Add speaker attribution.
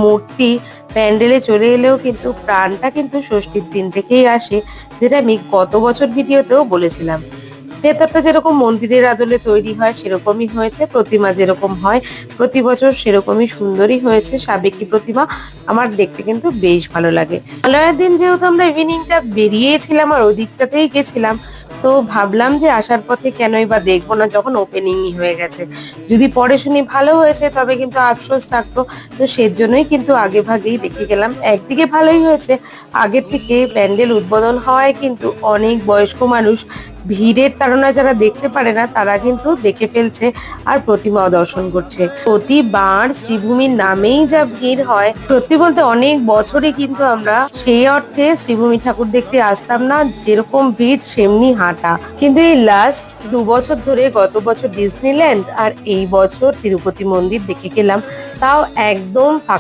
Speaker 1: মূর্তি প্যান্ডেলে চলে এলেও কিন্তু প্রাণটা কিন্তু ষষ্ঠীর দিন থেকেই আসে, যেটা আমি গত বছর ভিডিওতেও বলেছিলাম। ভেতরটা যেরকম মন্দিরের আদলে তৈরি হয় সেরকমই হয়েছে, প্রতিমা যেরকম হয় প্রতি বছর সেরকমই সুন্দরই হয়েছে। সাবেকি প্রতিমা আমার দেখতে কিন্তু বেশ ভালো লাগে। মহালয়ার দিন যেহেতু আমরা ইভিনিংটা বেরিয়েছিলাম আর ওই দিকটাতেই গেছিলাম, তো ভাবলাম যে আসার পথে কেনই বা দেখবো না, যখন ওপেনিংই হয়ে গেছে। যদি পরে শুনি ভালো হয়েছে তবে কিন্তু আফসোস থাকতো। তো সেজন্যই কিন্তু আগে ভাগেই দেখে গেলাম। একদিকে ভালোই হয়েছে, আগের থেকে প্যান্ডেল উদ্বোধন হওয়ায় কিন্তু অনেক বয়স্ক মানুষ ভিড়ের তাড়না যারা দেখতে পারে না তারা কিন্তু দেখে ফেলছে আর প্রতিমাও দর্শন করছে। প্রতিবার শ্রীভূমির নামেই যা ভিড় হয়, সত্যি বলতে অনেক বছরই কিন্তু আমরা সেই অর্থে শ্রীভূমি ঠাকুর দেখতে আসতাম না, যেরকম ভিড় সেমনি হাঁটা। কিন্তু এই লাস্ট 2 বছর ধরে, গত বছর ডিজনিল্যান্ড আর এই বছর তিরুপতি মন্দির দেখে গেলাম, তাও একদম ফাঁকা।